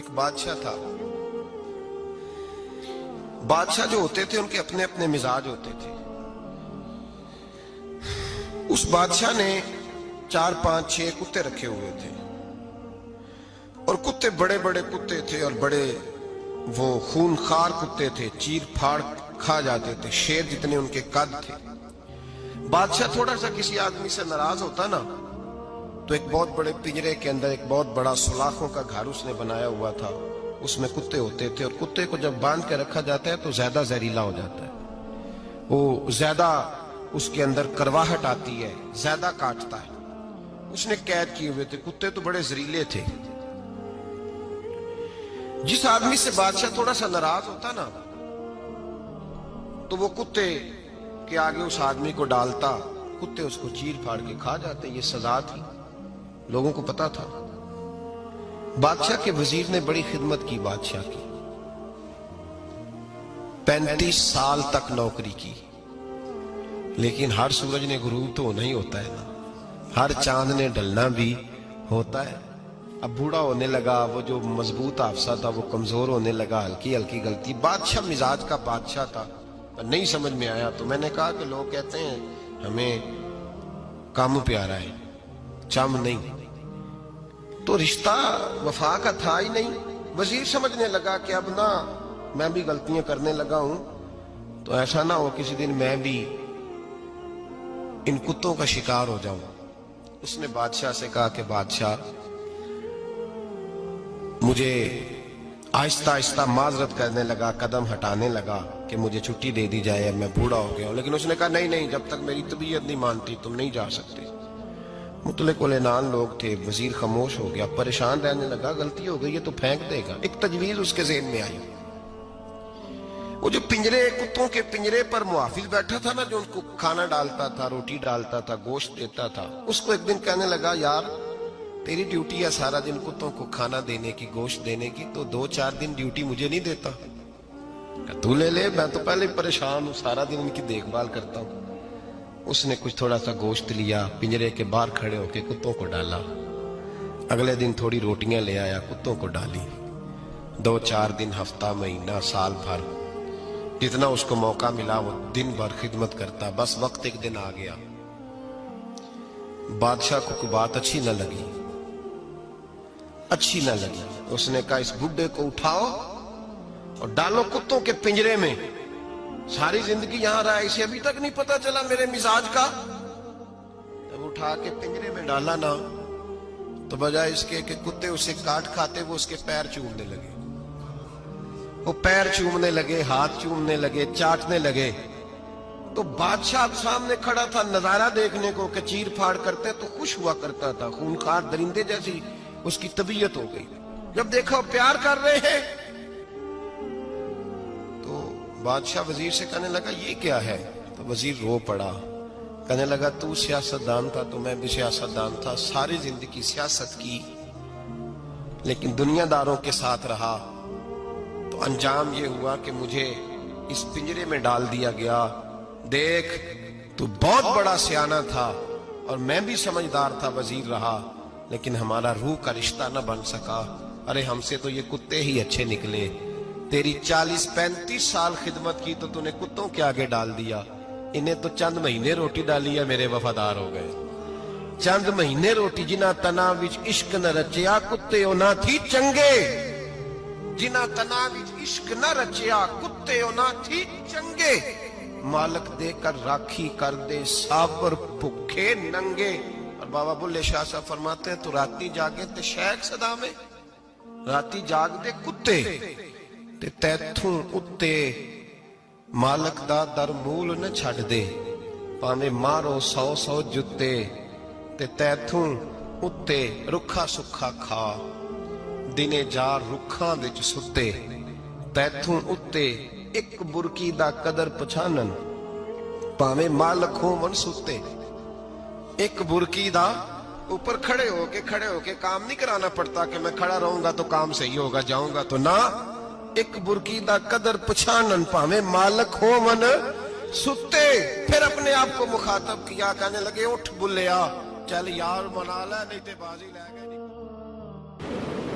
ایک بادشاہ تھا. بادشاہ جو ہوتے تھے ان کے اپنے اپنے مزاج ہوتے تھے. اس بادشاہ نے 4 5 6 کتے رکھے ہوئے تھے اور کتے بڑے بڑے کتے تھے اور بڑے وہ خونخوار کتے تھے, چیر پھاڑ کھا جاتے تھے, شیر جتنے ان کے قد تھے. بادشاہ تھوڑا سا کسی آدمی سے ناراض ہوتا نا تو ایک بہت بڑے پنجرے کے اندر ایک بہت بڑا سلاخوں کا گھر اس نے بنایا ہوا تھا, اس میں کتے ہوتے تھے اور کتے کو جب باندھ کے رکھا جاتا ہے تو زیادہ زہریلا ہو جاتا ہے, وہ زیادہ اس کے اندر کرواہٹ آتی ہے, زیادہ کاٹتا ہے. اس نے قید کیے ہوئے تھے. کتے تو بڑے زہریلے تھے. جس آدمی سے بادشاہ تھوڑا سا ناراض ہوتا نا تو وہ کتے کے آگے اس آدمی کو ڈالتا, کتے اس کو چیر پھاڑ کے کھا جاتے. یہ سزا تھی, لوگوں کو پتا تھا. بادشاہ کے وزیر نے بڑی خدمت کی بادشاہ کی, 35 سال تک نوکری کی. لیکن ہر سورج نے غروب تو ہونا ہی ہوتا ہے نا, ہر چاند نے ڈلنا بھی ہوتا ہے. اب بوڑھا ہونے لگا, وہ جو مضبوط حافظہ تھا وہ کمزور ہونے لگا, ہلکی ہلکی غلطی. بادشاہ مزاج کا بادشاہ تھا, نہیں سمجھ میں آیا تو میں نے کہا کہ لوگ کہتے ہیں ہمیں کام پیارا ہے, چم نہیں. تو رشتہ وفا کا تھا ہی نہیں. وزیر سمجھنے لگا کہ اب نہ میں بھی غلطیاں کرنے لگا ہوں تو ایسا نہ ہو کسی دن میں بھی ان کتوں کا شکار ہو جاؤں. اس نے بادشاہ سے کہا کہ بادشاہ مجھے آہستہ آہستہ معذرت کرنے لگا, قدم ہٹانے لگا کہ مجھے چھٹی دے دی جائے, اب میں بوڑھا ہو گیا ہوں. لیکن اس نے کہا نہیں نہیں, جب تک میری طبیعت نہیں مانتی تم نہیں جا سکتے. مطلق العنان لوگ تھے. وزیر خاموش ہو گیا, پریشان رہنے لگا, غلطی ہو گئی ہے تو پھینک دے گا. ایک تجویز اس کے ذہن میں آئی. وہ جو پنجرے, کتوں کے پنجرے پر محافظ بیٹھا تھا نا, جو ان کو کھانا ڈالتا تھا, روٹی ڈالتا تھا, گوشت دیتا تھا, اس کو ایک دن کہنے لگا یار تیری ڈیوٹی ہے سارا دن کتوں کو کھانا دینے کی, گوشت دینے کی, تو 2 4 دن ڈیوٹی مجھے نہیں دیتا؟ تو لے لے, میں تو پہلے پریشان ہوں, سارا دن ان کی دیکھ بھال کرتا ہوں. اس نے کچھ تھوڑا سا گوشت لیا, پنجرے کے باہر کھڑے ہو کے کتوں کو ڈالا. اگلے دن تھوڑی روٹیاں لے آیا, کتوں کو ڈالی. 2 4 دن, ہفتہ, مہینہ, سال بھر, جتنا اس کو موقع ملا وہ دن بھر خدمت کرتا. بس وقت ایک دن آ گیا, بادشاہ کو کوئی بات اچھی نہ لگی. اس نے کہا اس بڈھے کو اٹھاؤ اور ڈالو کتوں کے پنجرے میں. ساری زندگی یہاں رہا, اسے ابھی تک نہیں پتا چلا میرے مزاج کا. جب اٹھا کے پنجرے میں ڈالا نا تو بجائے اس کے کہ کتے اسے کاٹ کھاتے, وہ اس کے پیر چومنے لگے. وہ پیر چومنے لگے, ہاتھ چومنے لگے, چاٹنے لگے. تو بادشاہ اب سامنے کھڑا تھا نظارہ دیکھنے کو کہ چیر پھاڑ کرتے تو خوش ہوا کرتا تھا, خونخوار درندے جیسی اس کی طبیعت ہو گئی. جب دیکھا پیار کر رہے ہیں تو بادشاہ وزیر سے کہنے لگا یہ کیا ہے؟ تو وزیر رو پڑا, کہنے لگا تو سیاستدان تھا تو میں بھی سیاستدان تھا, ساری زندگی سیاست کی لیکن دنیا داروں کے ساتھ رہا, تو انجام یہ ہوا کہ مجھے اس پنجرے میں ڈال دیا گیا. دیکھ تو بہت بڑا سیانہ تھا اور میں بھی سمجھدار تھا, وزیر رہا, لیکن ہمارا روح کا رشتہ نہ بن سکا. ارے ہم سے تو یہ کتے ہی اچھے نکلے. تیری 40 35 سال خدمت کی تو نے کتوں کے آگے ڈال دیا. انہیں تو چند مہینے روٹی ڈالی ہے, میرے وفادار ہو گئے. چند مہینے روٹی, جنہ تنا وچ عشق نہ رچیا کتے او نہ تھی چنگے. جنہ تنا وچ عشق نہ رچیا کتے او نہ تھی چنگے. مالک دے کر راکھی کر دے سابر بھکھے ننگے. اور بابا بلے شاہ صاحب فرماتے ہیں تو راتی جاگے تے شیخ صدا میں, راتی جاگ دے کتے تے تیتھوں اتے مالک دا در مول نہ چھڑ دے. پاویں مارو 100 جتے تے تیتھوں اتے رکھا سکھا کھا. دنے جار رکھاں وچ ستے تیتھوں اتے ایک برکی دا قدر پچھانن. پاویں مالک ہو من ستے, ایک برکی دا اوپر کھڑے ہو کے کام نہیں کرانا پڑتا کہ میں کھڑا رہوں گا تو کام صحیح ہوگا, جاؤں گا تو نہ. ایک برکی دا قدر پچھانن پاویں مالک ہو من ستے. پھر اپنے آپ کو مخاطب کیا, کہنے لگے اٹھ بلیا چل یار منا لے نہیں تے بازی لے گئے.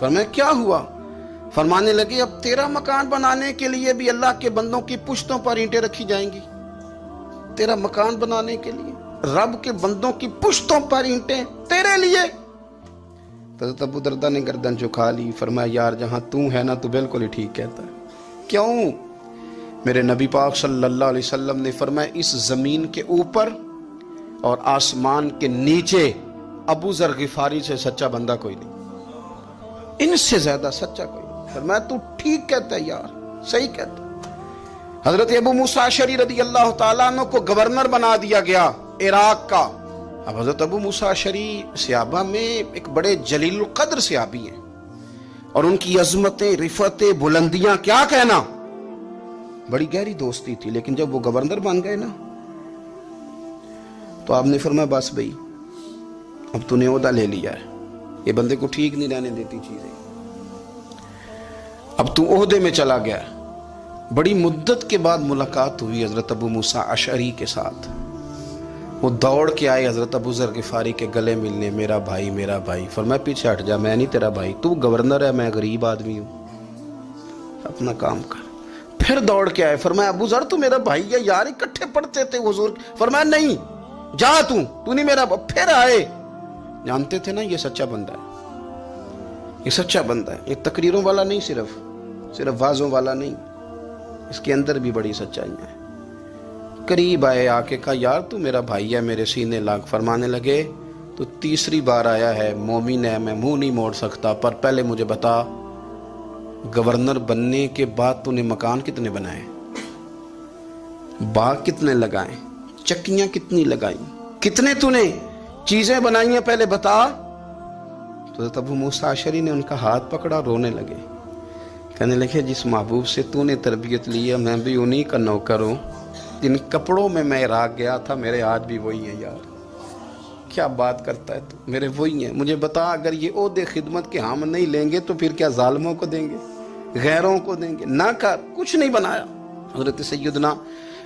فرمایا کیا ہوا؟ فرمانے لگے اب تیرا مکان بنانے کے لیے بھی اللہ کے بندوں کی پشتوں پر اینٹیں رکھی جائیں گی. تیرا مکان بنانے کے لیے رب کے بندوں کی پشتوں پر اینٹیں تیرے لیے. حضرت ابو درداء نے گردن جھکا لی. فرمایا یار جہاں تو ہے نا تو بالکل ہی ٹھیک کہتا ہے. کیوں؟ میرے نبی پاک صلی اللہ علیہ وسلم نے فرمایا اس زمین کے اوپر اور آسمان کے نیچے ابو ذر غفاری سے سچا بندہ کوئی نہیں, ان سے زیادہ سچا کوئی نہیں. فرمایا تو ٹھیک کہتا ہے یار, صحیح کہتا. حضرت ابو موسیٰ اشعری رضی اللہ تعالیٰ عنہ کو گورنر بنا دیا گیا عراق کا. اب حضرت ابو موسیٰ اشعری صحابہ میں ایک بڑے جلیل القدر صحابی ہیں, اور ان کی عظمتیں, رفعتیں, بلندیاں کیا کہنا, بڑی گہری دوستی تھی. لیکن جب وہ گورنر بن گئے نا تو آپ نے فرمایا بس بھئی اب تو نے عہدہ لے لیا ہے, یہ بندے کو ٹھیک نہیں رہنے دیتی چیزیں, اب تو عہدے میں چلا گیا. بڑی مدت کے بعد ملاقات ہوئی حضرت ابو موسیٰ اشعری کے ساتھ. وہ دوڑ کے آئے حضرت ابو ذر غفاری کے گلے ملنے, میرا بھائی میرا بھائی. فرمایا پیچھے ہٹ جا, میں نہیں تیرا بھائی, تو گورنر ہے, میں غریب آدمی ہوں, اپنا کام کر. پھر دوڑ کے آئے. فرمایا ابو ذر تو میرا بھائی ہے یار, اکٹھے پڑھتے تھے حضور. فرمایا نہیں جا, تو نہیں میرا. پھر آئے. جانتے تھے نا یہ سچا بندہ ہے, یہ سچا بندہ ہے, یہ تقریروں والا نہیں, صرف وعظوں والا نہیں, اس کے اندر بھی بڑی سچائی ہے. قریب آئے, آ کے کہا یار تو میرا بھائی ہے, میرے سینے لاگ. فرمانے لگے تو تیسری بار آیا ہے, مومن ہے, میں منہ نہیں موڑ سکتا, پر پہلے مجھے بتا گورنر بننے کے بعد تو نے مکان کتنے بنائے, باغ کتنے لگائے, چکیاں کتنی لگائیں, کتنے تو نے چیزیں بنائی ہیں, پہلے بتا. تو حضرت ابو موسیٰ اشعری نے ان کا ہاتھ پکڑا, رونے لگے. کہنے لگے جس محبوب سے تو نے تربیت لی ہے میں بھی انہی کا نوکر ہوں, جن کپڑوں میں میں عراق گیا تھا میرے آج بھی وہی ہیں. یار کیا بات کرتا ہے تو, میرے وہی ہیں. مجھے بتا اگر یہ عہدے خدمت کے ہم نہیں لیں گے تو پھر کیا ظالموں کو دیں گے, غیروں کو دیں گے؟ نہ کر, کچھ نہیں بنایا. حضرت سیدنا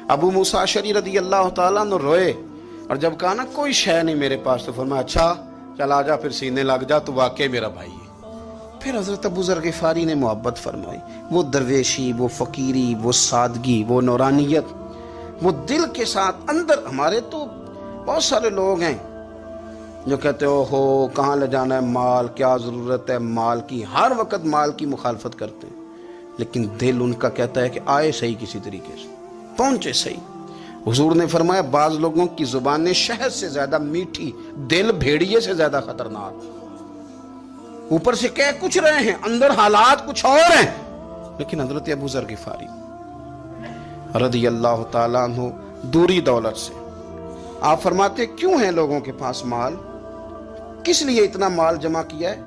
ابو موسیٰ اشعری رضی اللہ تعالیٰ عنہ روئے, اور جب کہا نا کوئی شے نہیں میرے پاس, تو فرمایا اچھا چل آ جا, پھر سینے لگ جا, تو واقعی میرا بھائی ہے. پھر حضرت ابو ذر غفاری نے محبت فرمائی. وہ درویشی, وہ فقیری, وہ سادگی, وہ نورانیت, وہ دل کے ساتھ اندر. ہمارے تو بہت سارے لوگ ہیں جو کہتے ہو کہاں لے جانا ہے مال, کیا ضرورت ہے مال کی, ہر وقت مال کی مخالفت کرتے ہیں, لیکن دل ان کا کہتا ہے کہ آئے صحیح, کسی طریقے سے پہنچے صحیح. حضور نے فرمایا بعض لوگوں کی زبانیں شہد سے زیادہ میٹھی, دل بھیڑیے سے زیادہ خطرناک. اوپر سے کہہ کچھ رہے ہیں, اندر حالات کچھ اور ہیں. لیکن حضرت ابو ذر غفاری رضی اللہ تعالیٰ عنہ دوری دولت سے, آپ فرماتے کیوں ہیں لوگوں کے پاس مال, کس لیے اتنا مال جمع کیا ہے,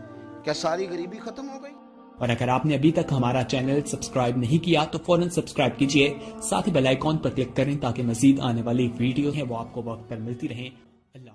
کیا ساری غریبی ختم ہو گئی؟ اور اگر آپ نے ابھی تک ہمارا چینل سبسکرائب نہیں کیا تو فوراً سبسکرائب کیجئے, ساتھ ہی بیل آئیکن پر کلک کریں تاکہ مزید آنے والی ویڈیو ہیں وہ آپ کو وقت پر ملتی رہیں. اللہ